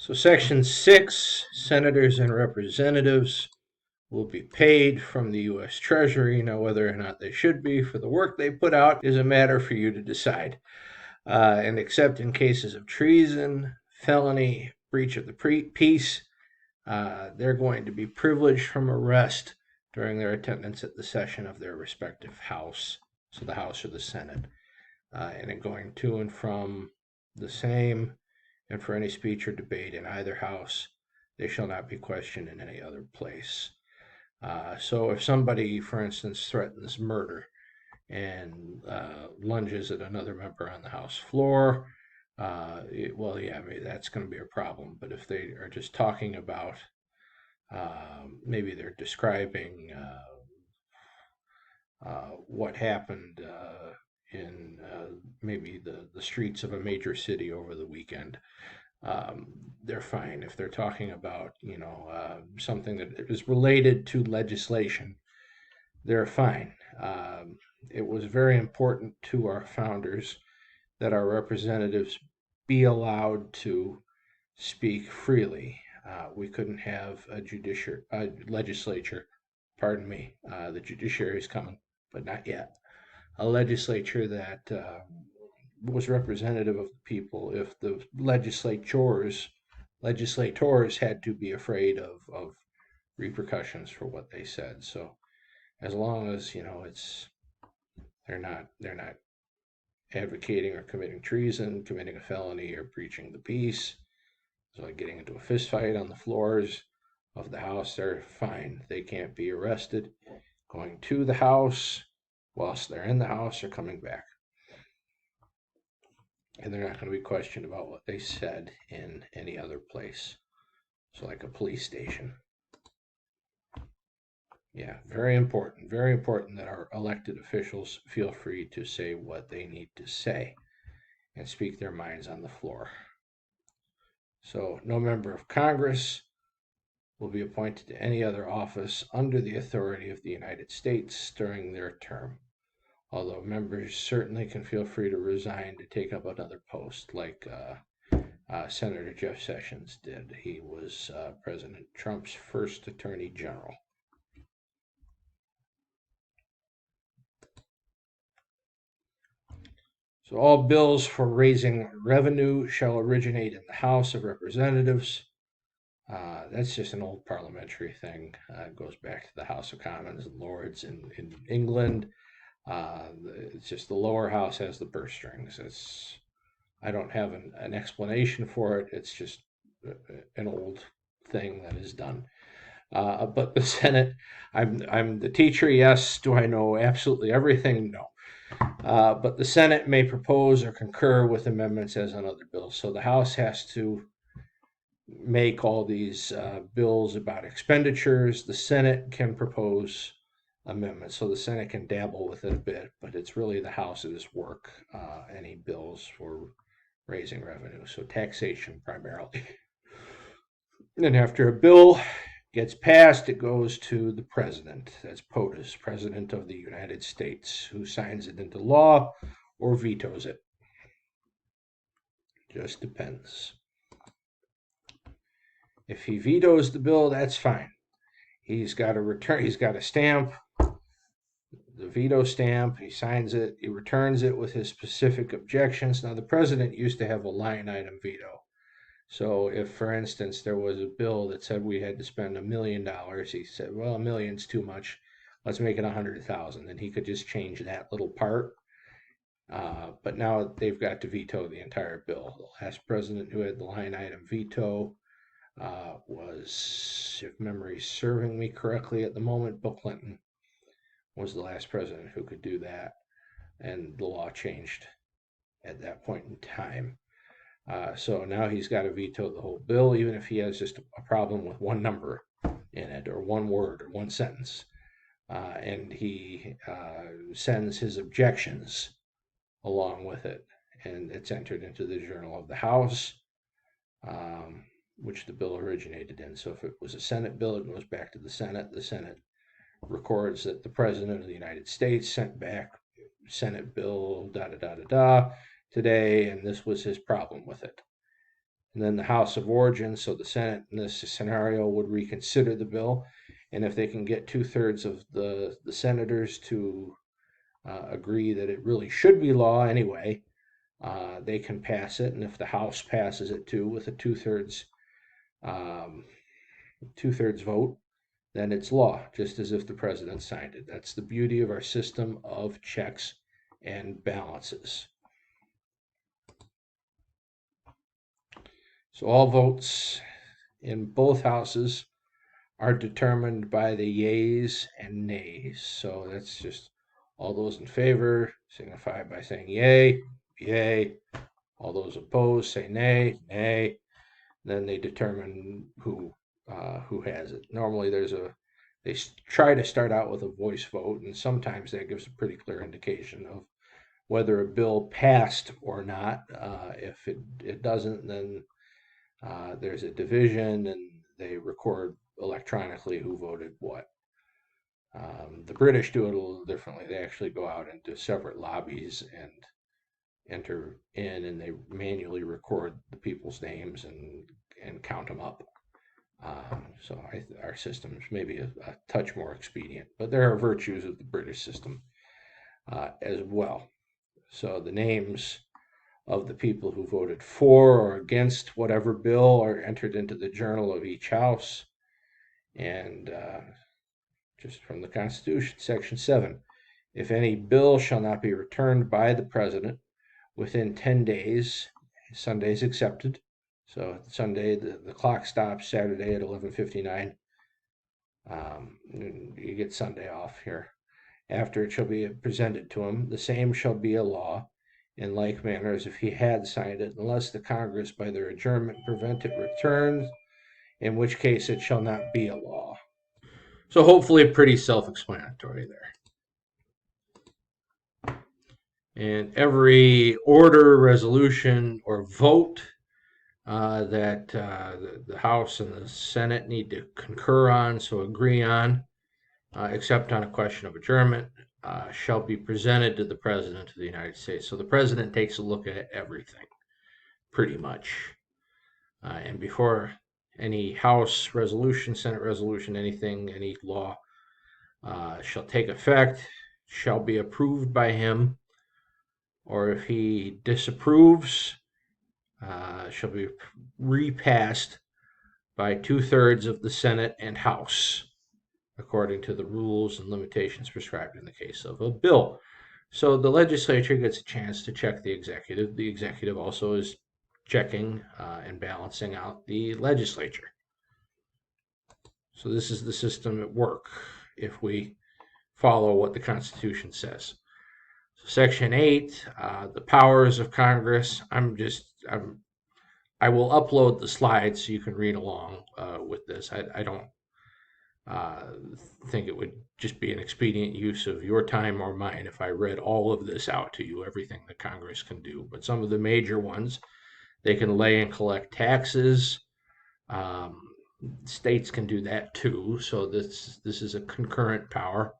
So Section 6, senators and representatives will be paid from the U.S. Treasury. Now, whether or not they should be for the work they put out is a matter for you to decide. And except in cases of treason, felony, breach of the peace, they're going to be privileged from arrest during their attendance at the session of their respective House, so the House or the Senate, and then going to and from the same, and for any speech or debate in either House, they shall not be questioned in any other place. So if somebody, for instance, threatens murder and lunges at another member on the House floor, maybe that's going to be a problem. But if they are just talking about, maybe they're describing what happened in maybe the streets of a major city over the weekend, they're fine. If they're talking about, something that is related to legislation, they're fine. It was very important to our founders that our representatives be allowed to speak freely. We couldn't have a legislature, pardon me, the judiciary is coming, but not yet. A legislature that was representative of the people if the legislators had to be afraid of repercussions for what they said. So as long as they're not advocating or committing treason, committing a felony, or breaching the peace, so like getting into a fist fight on the floors of the House, they're fine. They can't be arrested going to the House whilst they're in the House or coming back. And they're not going to be questioned about what they said in any other place. So like a police station. Yeah, very important. Very important that our elected officials feel free to say what they need to say and speak their minds on the floor. So no member of Congress will be appointed to any other office under the authority of the United States during their term. Although members certainly can feel free to resign to take up another post, like Senator Jeff Sessions did. He was President Trump's first Attorney General. So all bills for raising revenue shall originate in the House of Representatives. That's just an old parliamentary thing. It goes back to the House of Commons and Lords in England. It's just the lower house has the purse strings. I don't have an explanation for it. It's just an old thing that is done. But the Senate, I'm the teacher. Yes. Do I know absolutely everything? No. But the Senate may propose or concur with amendments as on other bills. So the House has to make all these bills about expenditures. The Senate can propose amendments, so the Senate can dabble with it a bit, but it's really the House's work, any bills for raising revenue, so taxation primarily. And after a bill gets passed, it goes to the president. That's POTUS, President of the United States, who signs it into law or vetoes it. Just depends. If he vetoes the bill, that's fine. He's got a stamp, the veto stamp, he signs it, he returns it with his specific objections. Now, the president used to have a line item veto. So if, for instance, there was a bill that said we had to spend $1 million, he said, well, $1 million's too much. Let's make it 100,000. And he could just change that little part. But now they've got to veto the entire bill. The last president who had the line item veto was, if memory's serving me correctly at the moment, Bill Clinton was the last president who could do that. And the law changed at that point in time. So now he's got to veto the whole bill, even if he has just a problem with one number in it, or one word, or one sentence. And he sends his objections along with it. And it's entered into the Journal of the House, which the bill originated in. So if it was a Senate bill, it goes back to the Senate. The Senate records that the President of the United States sent back Senate bill, today, and this was his problem with it. and then the House of Origin, so the Senate in this scenario would reconsider the bill, and if they can get 2/3 of the senators to agree that it really should be law anyway, they can pass it, and if the House passes it too with a um, 2/3 vote, then it's law, just as if the president signed it. That's the beauty of our system of checks and balances. So all votes in both houses are determined by the yeas and nays. So that's just all those in favor signify by saying yay, yay. All those opposed say nay, nay. Then they determine who has it. Normally, they try to start out with a voice vote, and sometimes that gives a pretty clear indication of whether a bill passed or not. If it doesn't, then there's a division, and they record electronically who voted what. The British do it a little differently. They actually go out into separate lobbies and enter in, and they manually record the people's names and count them up. So our system is maybe a touch more expedient, but there are virtues of the British system as well. So the names of the people who voted for or against whatever bill are entered into the journal of each house. And just from the Constitution, Section 7, if any bill shall not be returned by the President within 10 days, Sundays excepted. So Sunday, the clock stops. Saturday at 11:59. You get Sunday off here. After it shall be presented to him, the same shall be a law, in like manner as if he had signed it, unless the Congress by their adjournment prevent it returned, in which case it shall not be a law. So hopefully pretty self-explanatory there. And every order, resolution, or vote that the House and the Senate need to concur on, so agree on, except on a question of adjournment, shall be presented to the President of the United States. So the President takes a look at everything, pretty much. And before any House resolution, Senate resolution, anything, any law shall take effect, shall be approved by him, or if he disapproves, shall be repassed by 2/3 of the Senate and House, according to the rules and limitations prescribed in the case of a bill. So the legislature gets a chance to check the executive. The executive also is checking and balancing out the legislature. So this is the system at work if we follow what the Constitution says. So Section 8, the powers of Congress. I will upload the slides so you can read along with this. I don't think it would just be an expedient use of your time or mine if I read all of this out to you, everything that Congress can do. But some of the major ones, they can lay and collect taxes. States can do that too. So this is a concurrent power.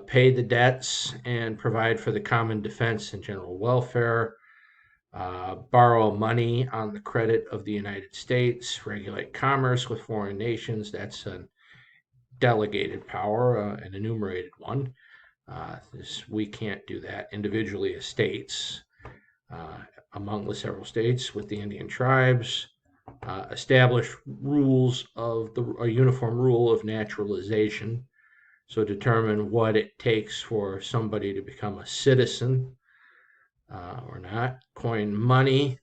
Pay the debts and provide for the common defense and general welfare. Borrow money on the credit of the United States. Regulate commerce with foreign nations. That's a delegated power, an enumerated one. We can't do that individually as states. Among the several states with the Indian tribes. Establish rules of a uniform rule of naturalization. So determine what it takes for somebody to become a citizen or not. Coin money.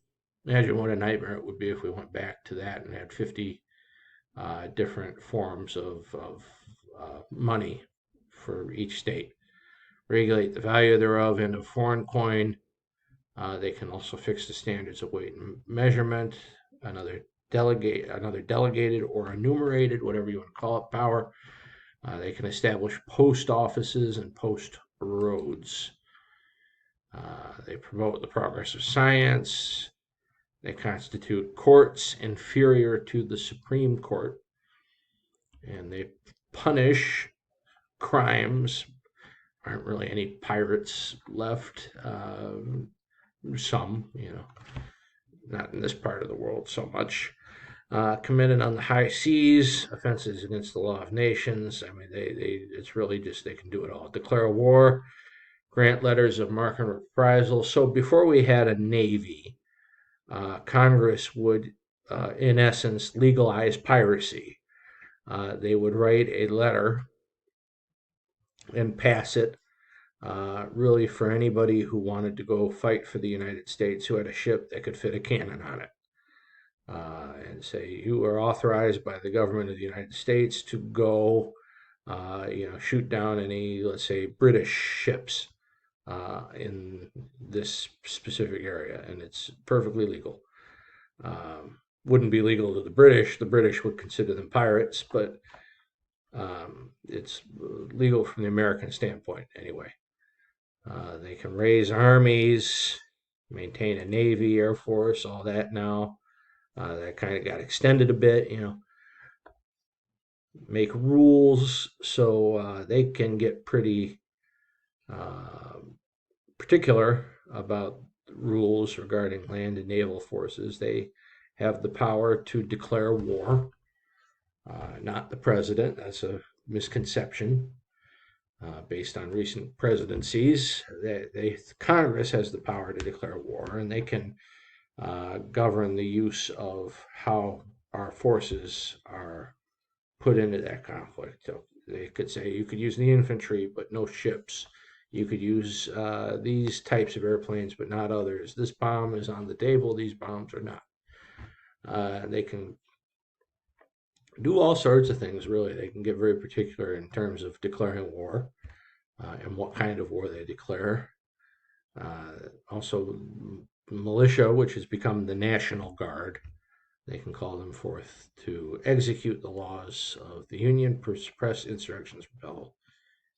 Imagine what a nightmare it would be if we went back to that and had 50 different forms of money for each state. Regulate the value thereof in a foreign coin. They can also fix the standards of weight and measurement. Another delegated or enumerated, whatever you want to call it, power. They can establish post offices and post roads. They promote the progress of science. They constitute courts inferior to the Supreme Court. And they punish crimes. Aren't really any pirates left. Some, not in this part of the world so much. Committed on the high seas, offenses against the law of nations. I mean, it's really just they can do it all. Declare war, grant letters of marque and reprisal. So before we had a navy, Congress would, in essence, legalize piracy. They would write a letter and pass it, really for anybody who wanted to go fight for the United States who had a ship that could fit a cannon on it. And say you are authorized by the government of the United States to go, shoot down any, let's say, British ships in this specific area, and it's perfectly legal. Wouldn't be legal to the British. The British would consider them pirates, but it's legal from the American standpoint anyway. They can raise armies, maintain a navy, air force, all that now. That kind of got extended a bit, make rules so they can get pretty uh, particular about rules regarding land and naval forces. They have the power to declare war, not the president. That's a misconception based on recent presidencies. Congress has the power to declare war, and they can govern the use of how our forces are put into that conflict. So they could say you could use the infantry, but no ships. You could use these types of airplanes, but not others. This bomb is on the table. These bombs are not. They can do all sorts of things, really. They can get very particular in terms of declaring war and what kind of war they declare. Also, militia, which has become the National Guard, they can call them forth to execute the laws of the Union, suppress insurrections, repel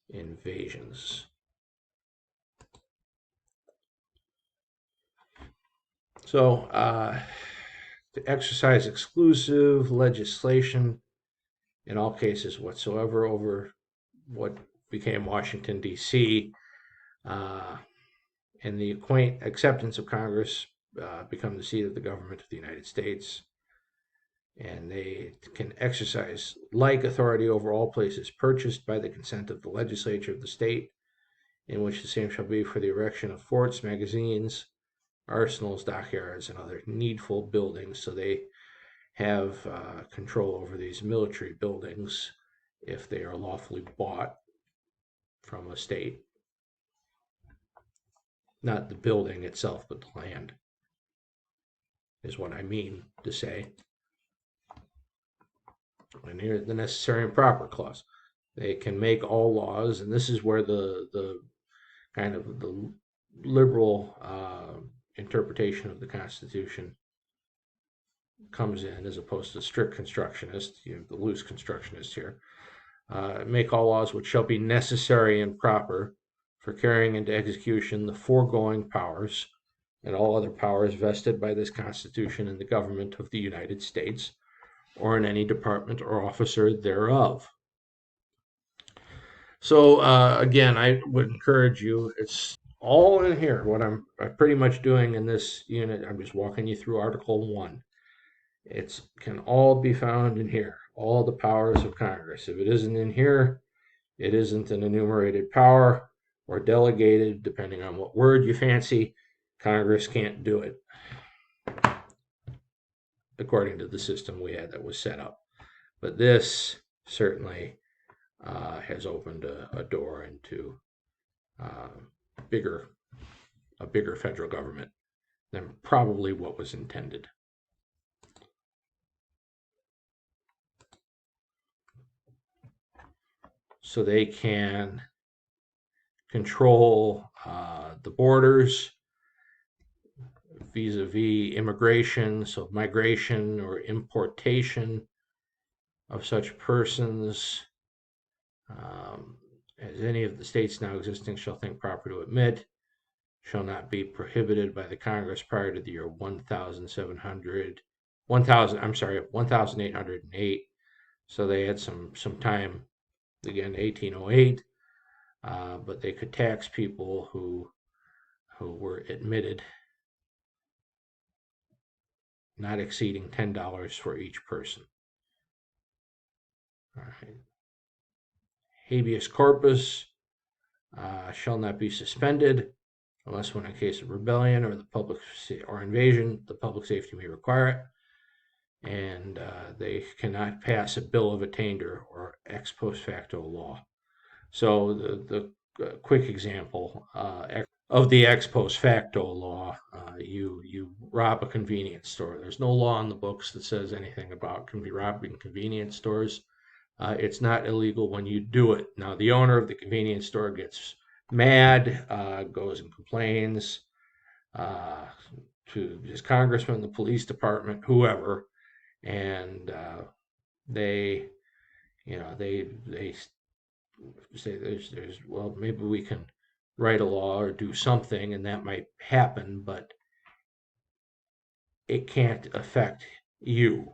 invasions. So, to exercise exclusive legislation in all cases whatsoever over what became Washington, D.C., uh, and the quaint acceptance of Congress become the seat of the government of the United States. And they can exercise like authority over all places purchased by the consent of the legislature of the state in which the same shall be for the erection of forts, magazines, arsenals, dockyards, and other needful buildings. So they have control over these military buildings if they are lawfully bought from a state. Not the building itself, but the land, is what I mean to say. And here's the necessary and proper clause. They can make all laws, and this is where the kind of the liberal interpretation of the Constitution comes in, as opposed to strict constructionist, the loose constructionist here. Make all laws which shall be necessary and proper for carrying into execution the foregoing powers and all other powers vested by this Constitution in the government of the United States or in any department or officer thereof. So again, I would encourage you. It's all in here. What I'm pretty much doing in this unit, I'm just walking you through Article 1. It can all be found in here, all the powers of Congress. If it isn't in here, it isn't an enumerated power or delegated, depending on what word you fancy. Congress can't do it according to the system we had that was set up. But this certainly has opened a door into uh, bigger a bigger federal government than probably what was intended. So they can control the borders vis-a-vis immigration, so migration or importation of such persons. As any of the states now existing shall think proper to admit, shall not be prohibited by the Congress prior to the year 1808. So they had some time, again, 1808, but they could tax people who were admitted not exceeding $10 for each person. All right. Habeas corpus shall not be suspended unless when in case of rebellion or the public or invasion, the public safety may require it, and they cannot pass a bill of attainder or ex post facto law. So the quick example of the ex post facto law, you rob a convenience store. There's no law in the books that says anything about can be robbing convenience stores. It's not illegal when you do it. Now, the owner of the convenience store gets mad, goes and complains uh, to his congressman, the police department, whoever, and they, they say there's well, maybe we can write a law or do something, and that might happen, but it can't affect you.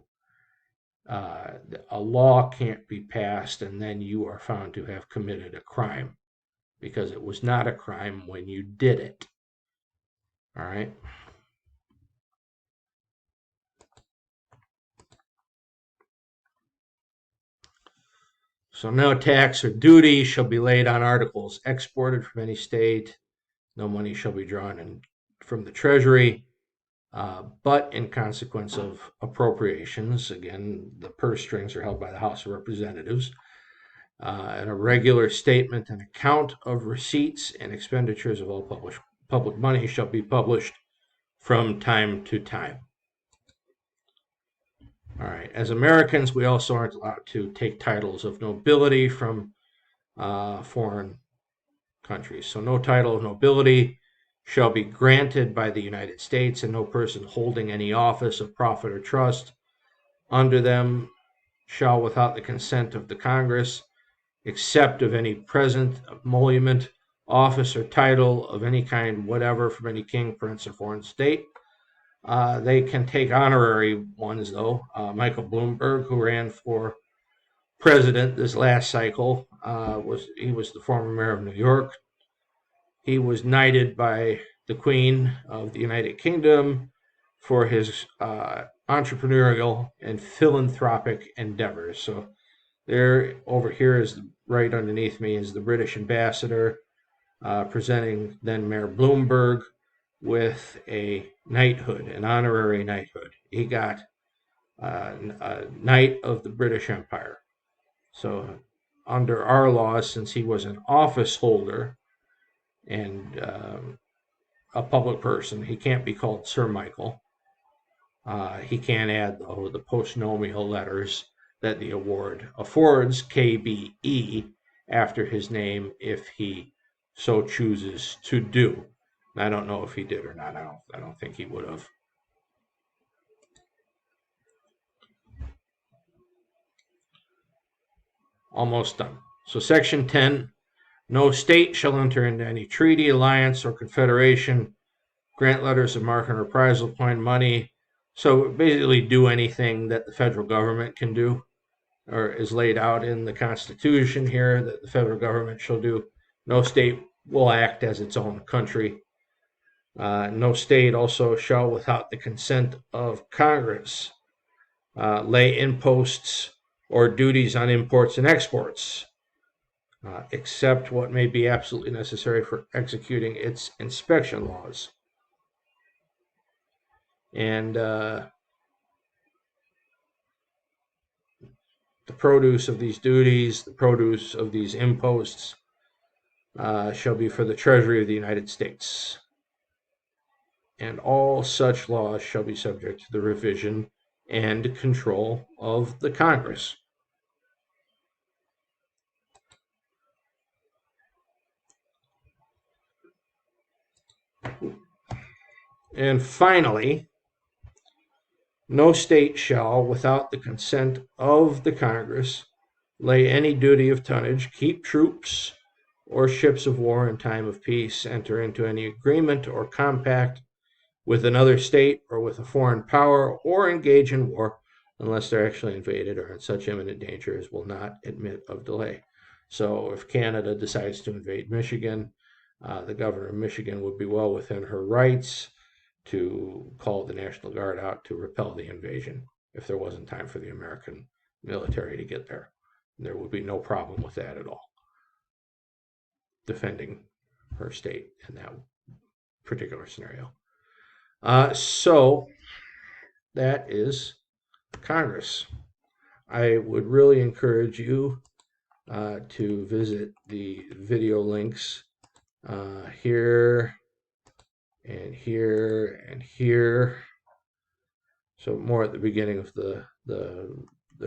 A law can't be passed and then you are found to have committed a crime because it was not a crime when you did it. All right. So no tax or duty shall be laid on articles exported from any state. No money shall be drawn from the treasury, but in consequence of appropriations. Again, the purse strings are held by the House of Representatives. And a regular statement and account of receipts and expenditures of all public money shall be published from time to time. All right. As Americans, we also aren't allowed to take titles of nobility from foreign countries. So no title of nobility shall be granted by the United States, and no person holding any office of profit or trust under them shall, without the consent of the Congress, except of any present emolument, office, or title of any kind whatever from any king, prince, or foreign state. They can take honorary ones, though. Michael Bloomberg, who ran for president this last cycle, was the former mayor of New York. He was knighted by the Queen of the United Kingdom for his entrepreneurial and philanthropic endeavors. So there, over here is right underneath me is the British ambassador presenting then Mayor Bloomberg with a knighthood, an honorary knighthood. He got a Knight of the British Empire. So under our laws, since he was an office holder and a public person, he can't be called Sir Michael. He can't add, though, the postnomial letters that the award affords, KBE, after his name if he so chooses to do. I don't know if he did or not. I don't think he would have. Almost done. So Section 10, no state shall enter into any treaty, alliance, or confederation, grant letters of marque and reprisal, coin money. So basically do anything that the federal government can do or is laid out in the Constitution here that the federal government shall do. No state will act as its own country. No state also shall, without the consent of Congress, lay imposts or duties on imports and exports, except what may be absolutely necessary for executing its inspection laws. And the produce of these duties, the produce of these imposts, shall be for the Treasury of the United States. And all such laws shall be subject to the revision and control of the Congress. And finally, no state shall, without the consent of the Congress, lay any duty of tonnage, keep troops or ships of war in time of peace, enter into any agreement or compact with another state or with a foreign power, or engage in war unless they're actually invaded or in such imminent danger as will not admit of delay. So if Canada decides to invade Michigan, the governor of Michigan would be well within her rights to call the National Guard out to repel the invasion if there wasn't time for the American military to get there. There would be no problem with that at all, defending her state in that particular scenario. So that is Congress. I would really encourage you to visit the video links here and here and here. So more at the beginning of the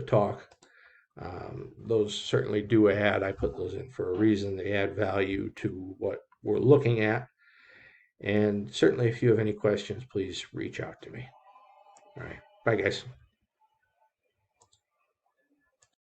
talk. Those certainly do add. I put those in for a reason. They add value to what we're looking at. And certainly, if you have any questions, please reach out to me. All right. Bye, guys.